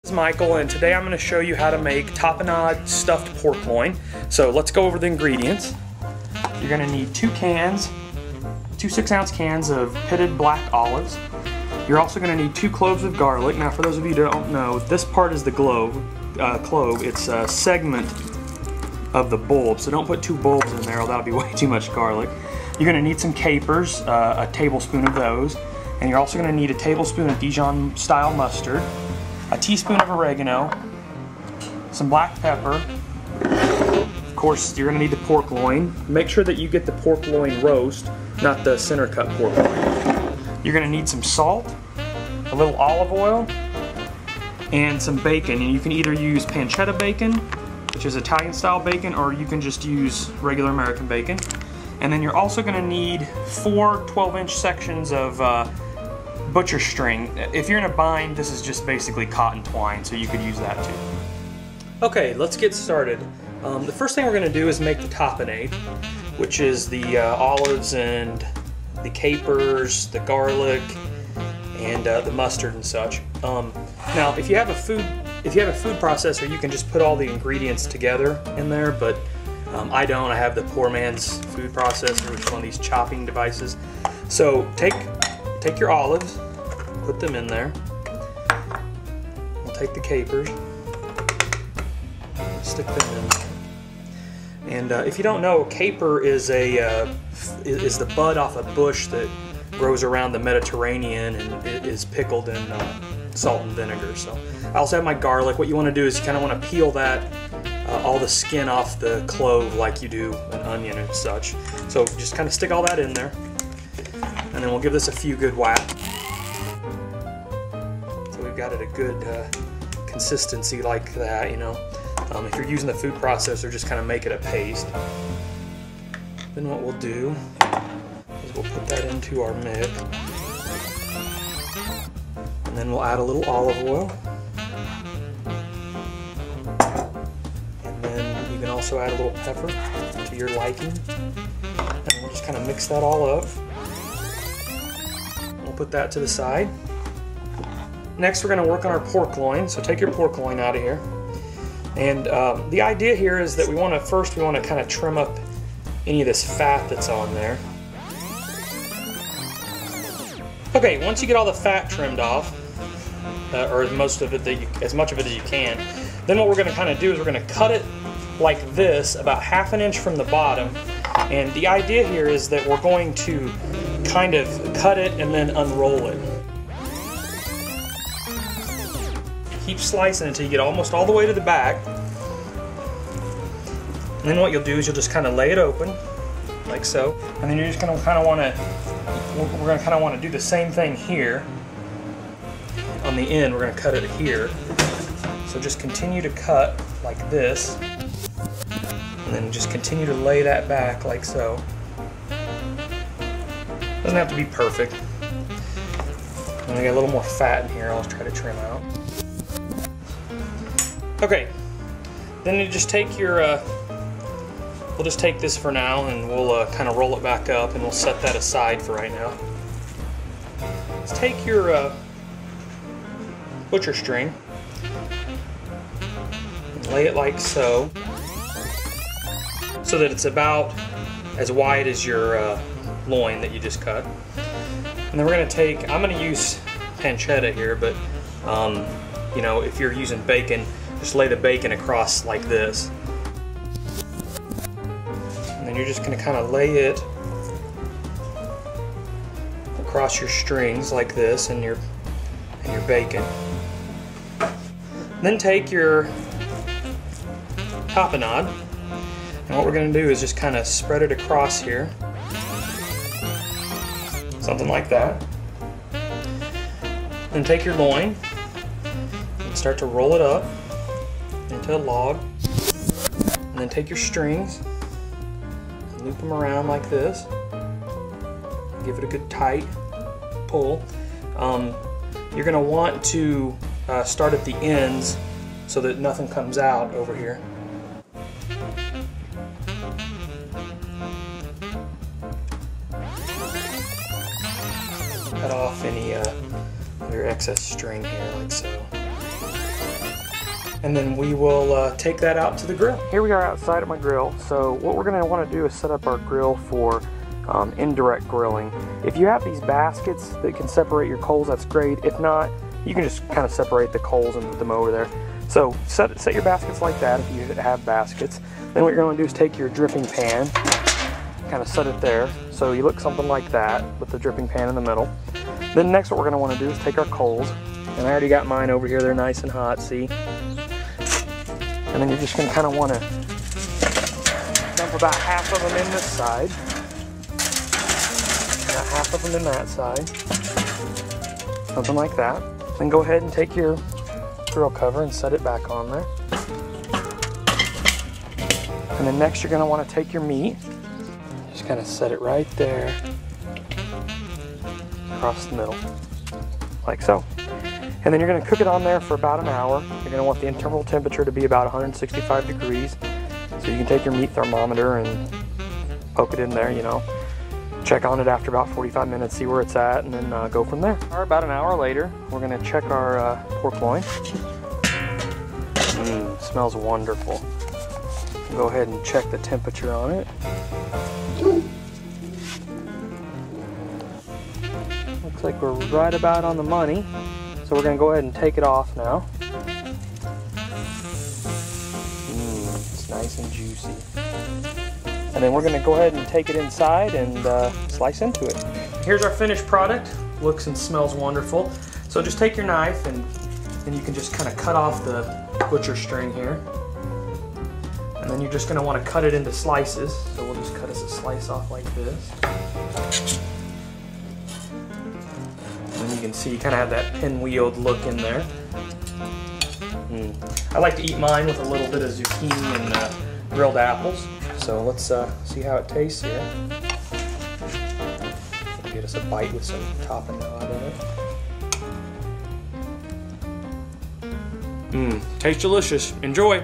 This is Michael, and today I'm going to show you how to make tapenade stuffed pork loin. So let's go over the ingredients. You're going to need 2 6-ounce cans of pitted black olives. You're also going to need 2 cloves of garlic. Now, for those of you who don't know, this part is the clove. It's a segment of the bulb, so don't put 2 bulbs in there, or that'll be way too much garlic. You're going to need some capers, a tablespoon of those, and you're also going to need a tablespoon of Dijon-style mustard, a teaspoon of oregano, some black pepper. Of course, you're going to need the pork loin. Make sure that you get the pork loin roast, not the center cut pork loin. You're going to need some salt, a little olive oil, and some bacon. And you can either use pancetta bacon, which is Italian style bacon, or you can just use regular American bacon. And then you're also going to need 4 12-inch sections of butcher string. If you're in a bind, this is just basically cotton twine, so you could use that too. Okay, let's get started. The first thing we're going to do is make the tapenade, which is the olives and the capers, the garlic, and the mustard and such. Now, if you have a food processor, you can just put all the ingredients together in there, but I don't. I have the poor man's food processor, which is one of these chopping devices. So take your olives, put them in there. We'll take the capers, stick them in there. And if you don't know, caper is the bud off a bush that grows around the Mediterranean and it is pickled in salt and vinegar. So I also have my garlic. What you want to do is you kind of want to peel that all the skin off the clove like you do an onion and such. So just kind of stick all that in there, and then we'll give this a few good whacks. So we've got it a good consistency like that, you know. If you're using the food processor, just kind of make it a paste. Then what we'll do is we'll put that into our mix, and then we'll add a little olive oil. You can also add a little pepper to your liking, and we'll just kind of mix that all up. We'll put that to the side. Next, we're going to work on our pork loin. So take your pork loin out of here, and the idea here is that we want to kind of trim up any of this fat that's on there. Okay, once you get all the fat trimmed off, or as much of it as you can, then what we're going to kind of do is we're going to cut it like this, about 1/2 inch from the bottom. And the idea here is that we're going to kind of cut it and then unroll it. Keep slicing until you get almost all the way to the back. And then what you'll do is you'll just kind of lay it open, like so. And then you're just going to kind of want to do the same thing here. On the end, we're going to cut it here. So just continue to cut like this, and then just continue to lay that back like so. Doesn't have to be perfect. And I got a little more fat in here. I'll try to trim out. Okay, then you just take your, we'll just take this for now, and we'll kind of roll it back up, and we'll set that aside for right now. Let's take your butcher string, lay it like so that it's about as wide as your loin that you just cut. And then we're going to take, I'm going to use pancetta here, but you know, if you're using bacon, just lay the bacon across like this. And then you're just going to kind of lay it across your strings like this, and your bacon. Then take your tapenade, and what we're going to do is just kind of spread it across here, something like that. Then take your loin and start to roll it up into a log, and then take your strings and loop them around like this. Give it a good tight pull. You're going to want to start at the ends so that nothing comes out over here. Cut off any your excess string here, like so. and then we will take that out to the grill. Here we are outside of my grill. So what we're going to want to do is set up our grill for indirect grilling. If you have these baskets that can separate your coals, that's great. If not, you can just kind of separate the coals and put them over there. So set your baskets like that if you have baskets. Then what you're going to do is take your dripping pan, kind of set it there so you look something like that with the dripping pan in the middle. Then next what we're going to want to do is take our coals, and I already got mine over here, they're nice and hot, see? And then you're just going to kind of want to dump about half of them in this side, about half of them in that side, something like that. Then go ahead and take your grill cover and set it back on there. And then next you're going to want to take your meat, just kind of set it right there across the middle, like so. And then you're going to cook it on there for about an hour. You're going to want the internal temperature to be about 165 degrees. So you can take your meat thermometer and poke it in there, you know. Check on it after about 45 minutes, see where it's at, and then go from there. About an hour later, we're going to check our pork loin. Smells wonderful. Go ahead and check the temperature on it. Looks like we're right about on the money. So we're going to go ahead and take it off now. It's nice and juicy. And then we're going to go ahead and take it inside and slice into it. Here's our finished product. Looks and smells wonderful. So just take your knife and you can just kind of cut off the butcher string here. And then you're just going to want to cut it into slices. So we'll just cut us a slice off like this. And you can see you kind of have that pinwheeled look in there. I like to eat mine with a little bit of zucchini and grilled apples. So let's see how it tastes here. Get us a bite with some tapenade in it. Tastes delicious. Enjoy.